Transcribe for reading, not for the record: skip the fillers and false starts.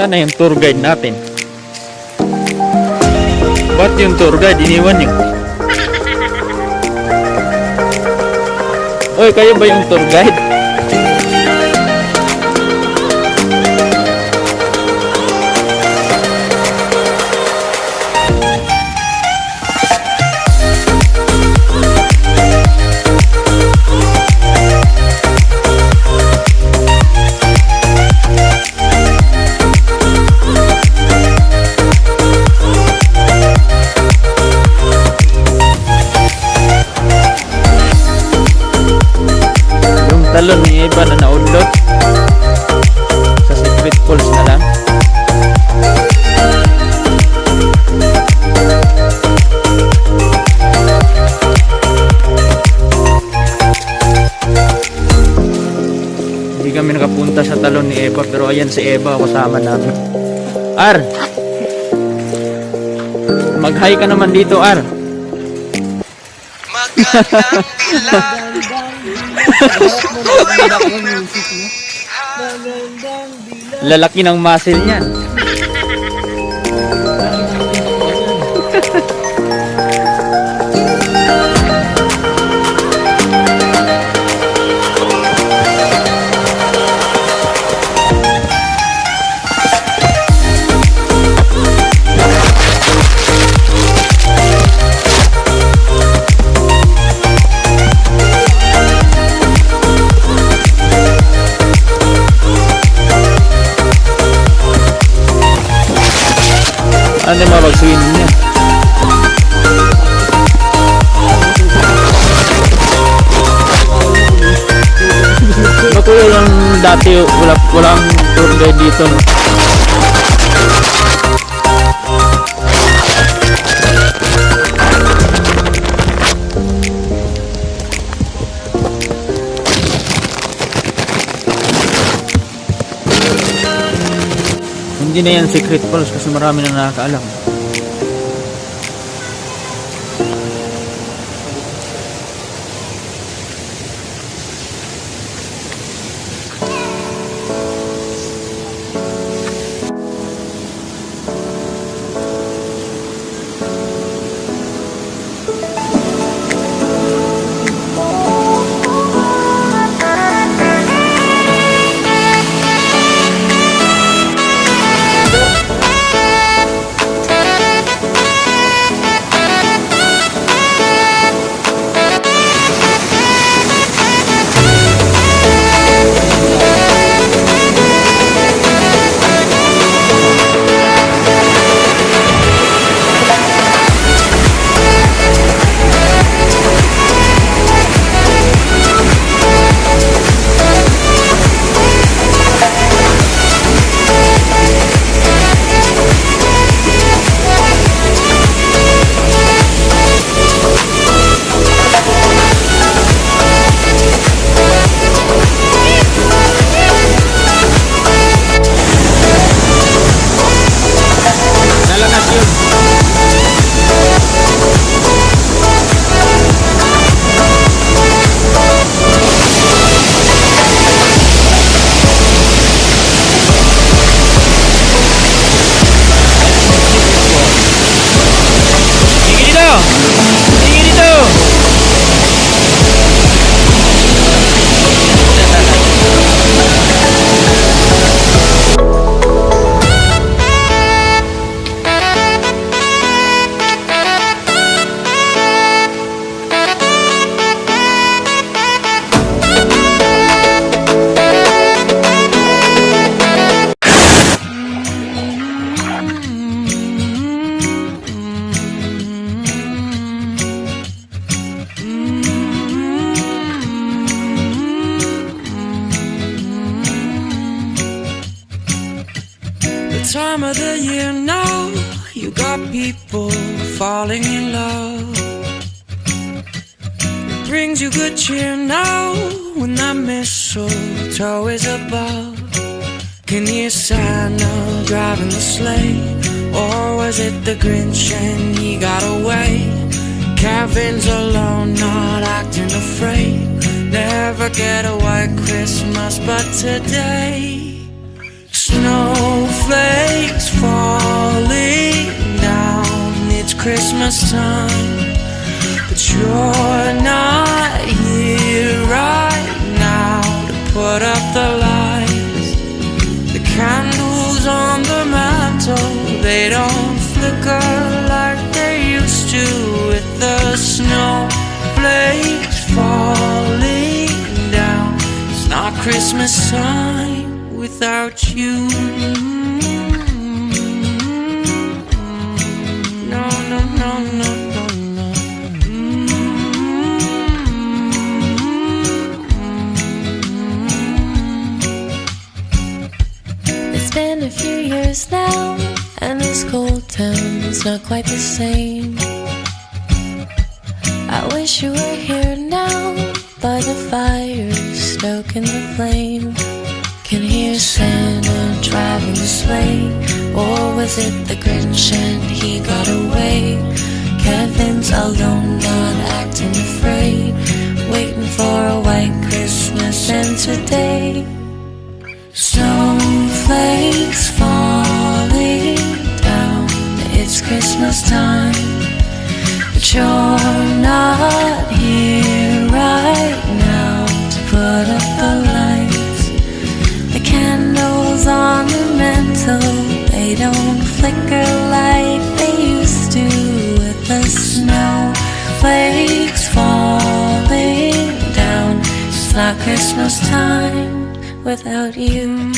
Sana yung tour guide natin. Ba't yung tour guide iniwan niyo? Oy, kayo ba yung tour guide? Talon ni iba na naudlot sa secret pools na lang. Hindi kami nakapunta sa talon ni Eva, pero ayan si Eva kasama namin. Ar, mag-hi ka naman dito, Ar. Lalaki ng muscle niyan. Ano yung mapag-swimming niya? Ba't yung dati walang tour guide dito, no? Hindi na yan secret falls kasi marami na nakakaalam. Time of the year now, you got people falling in love. It brings you good cheer now when that mistletoe is above. Can you Santa driving the sleigh, or was it the Grinch and he got away? Kevin's alone, not acting afraid. Never get a white Christmas, but today snowflakes falling down. It's Christmas time, but you're not here right now to put up the lights. The candles on the mantle, they don't flicker like they used to, with the snowflakes falling down. It's not Christmas time without you. No, no, no, no, no, no. It's been a few years now, and this cold town's not quite the same. I wish you were here now, by the fire, stoking the flame. Can hear Santa driving the sleigh, or was it the Grinch and he got away? Kevin's alone, not acting afraid, waiting for a white Christmas. And today, snowflakes falling down. It's Christmas time, but you're not here right now to put up the lights. The candles on the mantle, they don't flicker like they used to, with the snowflakes falling down. It's not Christmas time without you.